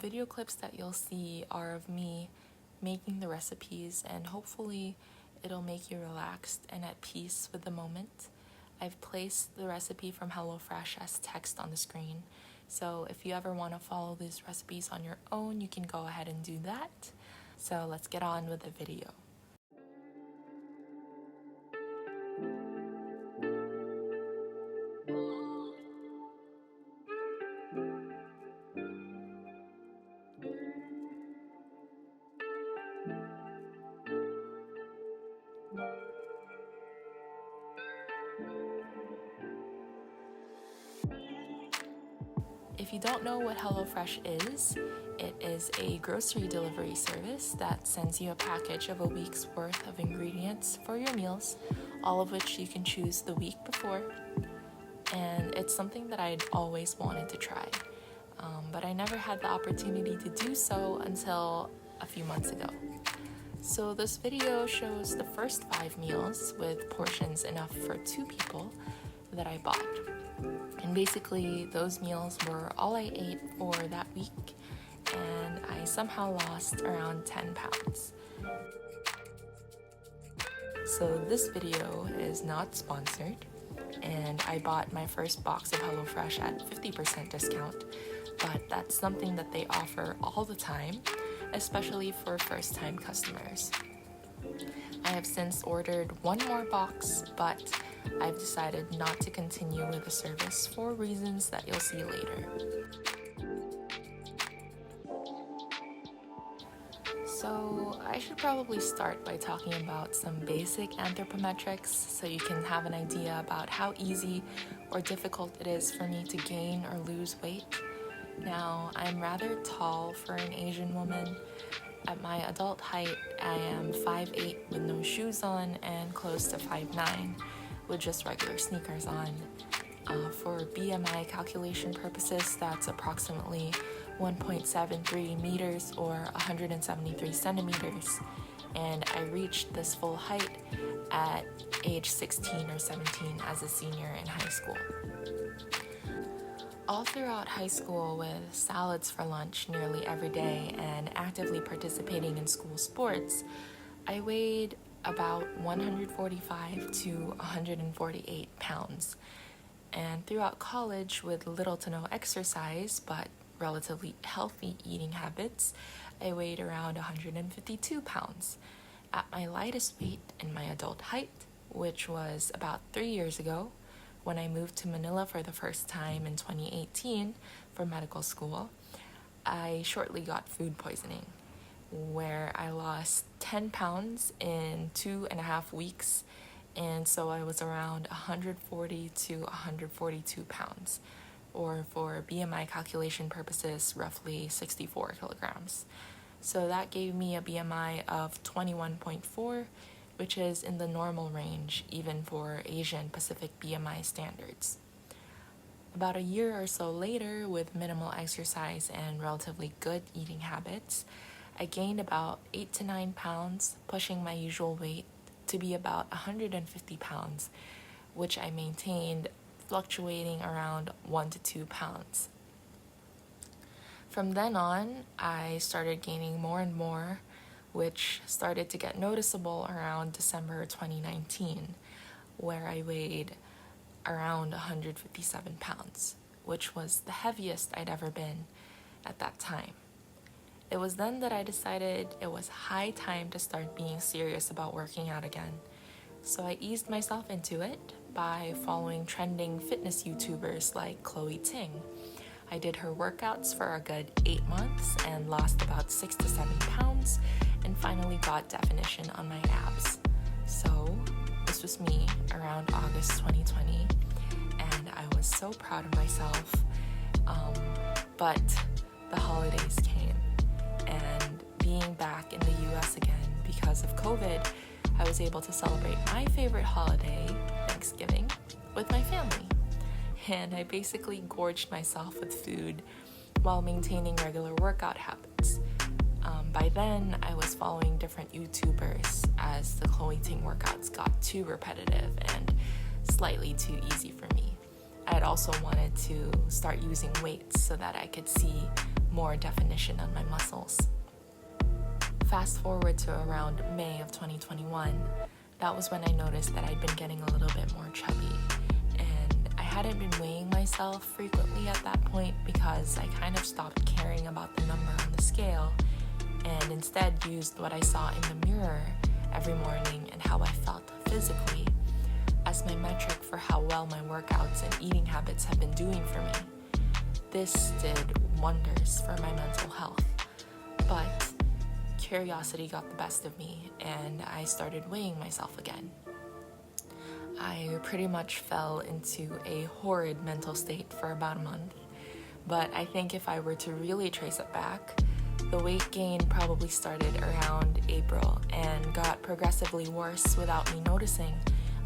video clips that you'll see are of me making the recipes, and hopefully it'll make you relaxed and at peace with the moment. I've placed the recipe from HelloFresh as text on the screen, so if you ever want to follow these recipes on your own, you can go ahead and do that. So let's get on with the video. If you don't know what HelloFresh is, it is a grocery delivery service that sends you a package of a week's worth of ingredients for your meals, all of which you can choose the week before. And it's something that I'd always wanted to try, but I never had the opportunity to do so until a few months ago. So this video shows the first 5 meals with portions enough for 2 people that I bought. And basically, those meals were all I ate for that week, and I somehow lost around 10 pounds. So this video is not sponsored, and I bought my first box of HelloFresh at 50% discount, but that's something that they offer all the time, especially for first-time customers. I have since ordered 1 more box, but I've decided not to continue with the service for reasons that you'll see later. So I should probably start by talking about some basic anthropometrics so you can have an idea about how easy or difficult it is for me to gain or lose weight. Now, I'm rather tall for an Asian woman. At my adult height, I am 5'8" with no shoes on and close to 5'9" with just regular sneakers on. For BMI calculation purposes, that's approximately 1.73 meters or 173 centimeters. And I reached this full height at age 16 or 17 as a senior in high school. All throughout high school, with salads for lunch nearly every day and actively participating in school sports, I weighed about 145 to 148 pounds. And throughout college, with little to no exercise but relatively healthy eating habits, I weighed around 152 pounds. At my lightest weight in my adult height, which was about 3 years ago, when I moved to Manila for the first time in 2018 for medical school, I shortly got food poisoning, where I lost 10 pounds in 2.5 weeks, and so I was around 140 to 142 pounds, or for BMI calculation purposes, roughly 64 kilograms. So that gave me a BMI of 21.4, which is in the normal range, even for Asian Pacific BMI standards. About a year or so later, with minimal exercise and relatively good eating habits, I gained about 8 to 9 pounds, pushing my usual weight to be about 150 pounds, which I maintained, fluctuating around 1 to 2 pounds. From then on, I started gaining more and more, which started to get noticeable around December 2019, where I weighed around 157 pounds, which was the heaviest I'd ever been at that time. It was then that I decided it was high time to start being serious about working out again. So I eased myself into it by following trending fitness YouTubers like Chloe Ting. I did her workouts for a good 8 months and lost about 6 to 7 pounds and finally got definition on my abs. So this was me around August 2020, and I was so proud of myself. But the holidays came, and being back in the US again because of COVID, I was able to celebrate my favorite holiday, Thanksgiving, with my family. And I basically gorged myself with food while maintaining regular workout habits. By then, I was following different YouTubers as the Chloe Ting workouts got too repetitive and slightly too easy for me. I had also wanted to start using weights so that I could see more definition on my muscles. Fast forward to around May of 2021, that was when I noticed that I'd been getting a little bit more chubby. And I hadn't been weighing myself frequently at that point because I kind of stopped caring about the number on the scale and instead used what I saw in the mirror every morning and how I felt physically as my metric for how well my workouts and eating habits have been doing for me. This did wonders for my mental health, but curiosity got the best of me and I started weighing myself again. I pretty much fell into a horrid mental state for about a month, but I think if I were to really trace it back, the weight gain probably started around April and got progressively worse without me noticing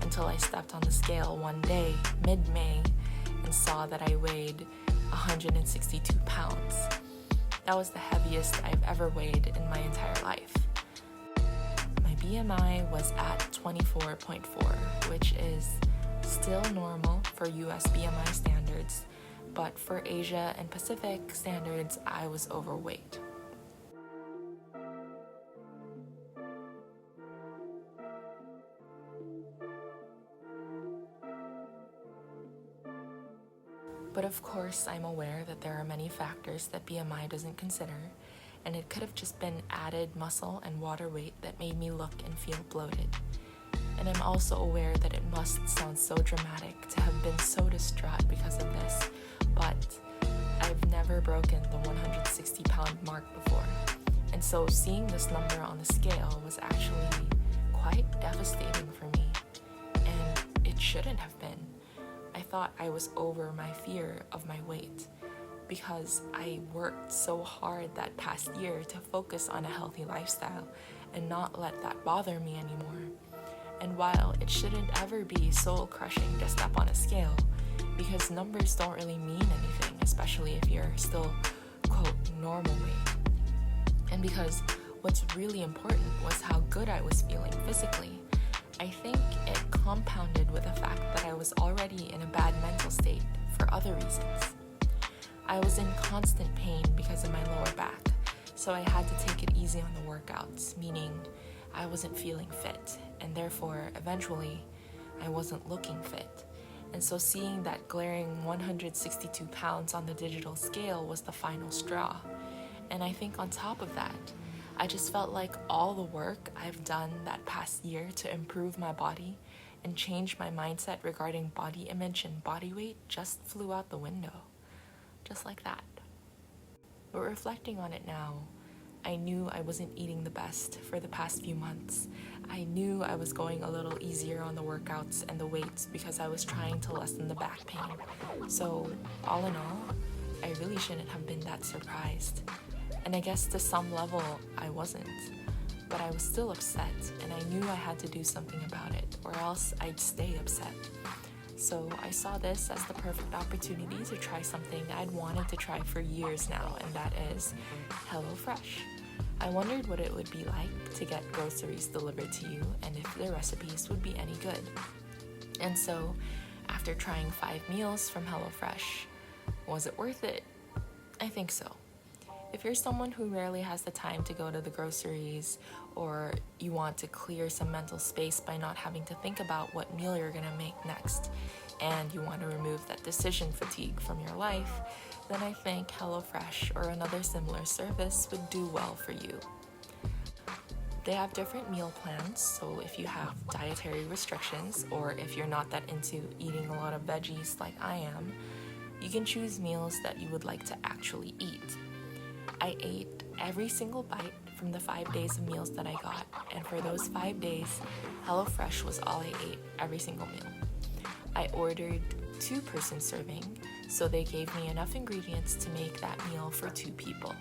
until I stepped on the scale one day, mid-May, and saw that I weighed 162 pounds. That was the heaviest I've ever weighed in my entire life. My BMI was at 24.4, which is still normal for US BMI standards, but for Asia and Pacific standards, I was overweight. But of course, I'm aware that there are many factors that BMI doesn't consider, and it could have just been added muscle and water weight that made me look and feel bloated. And I'm also aware that it must sound so dramatic to have been so distraught because of this, but I've never broken the 160-pound mark before. And so seeing this number on the scale was actually quite devastating for me, and it shouldn't have been. I thought I was over my fear of my weight because I worked so hard that past year to focus on a healthy lifestyle and not let that bother me anymore. And while it shouldn't ever be soul-crushing to step on a scale, because numbers don't really mean anything, especially if you're still, quote, normal weight. And because what's really important was how good I was feeling physically. I think it compounded with the fact that I was already in a bad mental state for other reasons. I was in constant pain because of my lower back, so I had to take it easy on the workouts, meaning I wasn't feeling fit, and therefore, eventually, I wasn't looking fit. And so seeing that glaring 162 pounds on the digital scale was the final straw. And I think on top of that, I just felt like all the work I've done that past year to improve my body and change my mindset regarding body image and body weight just flew out the window. Just like that. But reflecting on it now, I knew I wasn't eating the best for the past few months. I knew I was going a little easier on the workouts and the weights because I was trying to lessen the back pain. So, all in all, I really shouldn't have been that surprised. And I guess to some level, I wasn't. But I was still upset, and I knew I had to do something about it, or else I'd stay upset. So I saw this as the perfect opportunity to try something I'd wanted to try for years now, and that is HelloFresh. I wondered what it would be like to get groceries delivered to you, and if the recipes would be any good. And so, after trying 5 meals from HelloFresh, was it worth it? I think so. If you're someone who rarely has the time to go to the groceries, or you want to clear some mental space by not having to think about what meal you're gonna make next, and you want to remove that decision fatigue from your life, then I think HelloFresh or another similar service would do well for you. They have different meal plans, so if you have dietary restrictions, or if you're not that into eating a lot of veggies like I am, you can choose meals that you would like to actually eat. I ate every single bite from the 5 days of meals that I got, and for those 5 days, HelloFresh was all I ate every single meal. I ordered 2-person serving, so they gave me enough ingredients to make that meal for 2 people.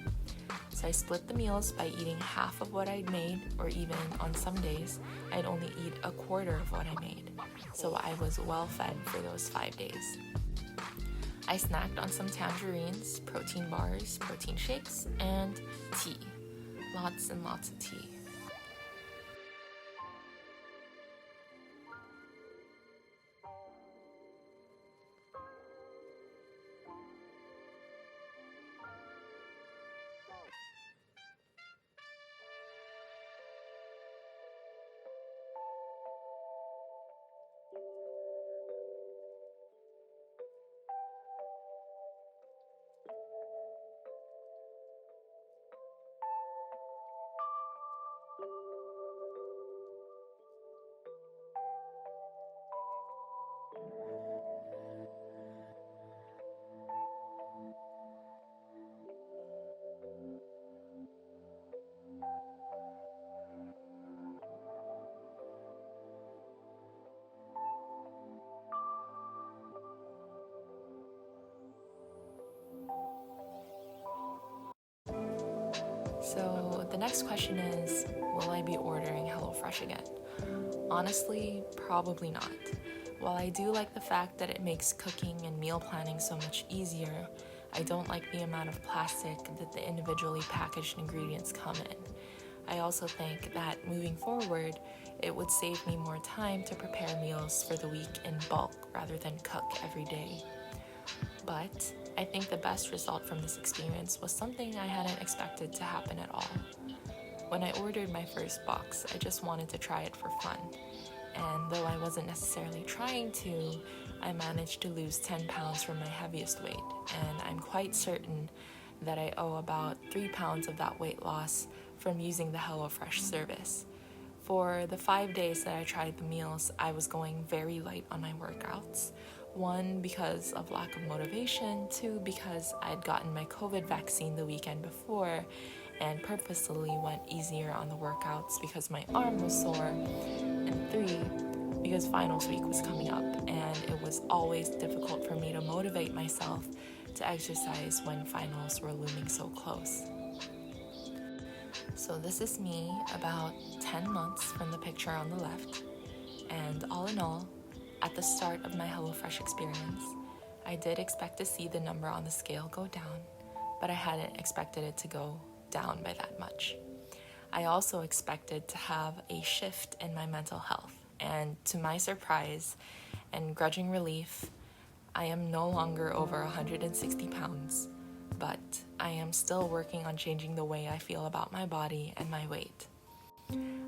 So I split the meals by eating half of what I'd made, or even on some days, I'd only eat a quarter of what I made. So I was well fed for those 5 days. I snacked on some tangerines, protein bars, protein shakes, and tea. Lots and lots of tea. So the next question is, will I be ordering HelloFresh again? Honestly, probably not. While I do like the fact that it makes cooking and meal planning so much easier, I don't like the amount of plastic that the individually packaged ingredients come in. I also think that moving forward, it would save me more time to prepare meals for the week in bulk rather than cook every day. But I think the best result from this experience was something I hadn't expected to happen at all. When I ordered my first box, I just wanted to try it for fun. And though I wasn't necessarily trying to, I managed to lose 10 pounds from my heaviest weight, and I'm quite certain that I owe about 3 pounds of that weight loss from using the HelloFresh service. For the 5 days that I tried the meals, I was going very light on my workouts. 1, because of lack of motivation, 2, because I had gotten my COVID vaccine the weekend before and purposely went easier on the workouts because my arm was sore, and 3, because finals week was coming up and it was always difficult for me to motivate myself to exercise when finals were looming so close. So this is me about 10 months from the picture on the left, and all in all, at the start of my HelloFresh experience, I did expect to see the number on the scale go down, but I hadn't expected it to go down by that much. I also expected to have a shift in my mental health, and to my surprise and grudging relief, I am no longer over 160 pounds, but I am still working on changing the way I feel about my body and my weight.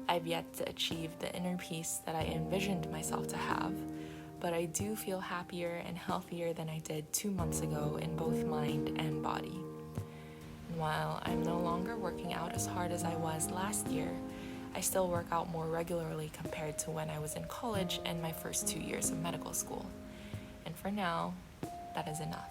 I've yet to achieve the inner peace that I envisioned myself to have, but I do feel happier and healthier than I did 2 months ago in both mind and body. And while I'm no longer working out as hard as I was last year, I still work out more regularly compared to when I was in college and my first 2 years of medical school. And for now, that is enough.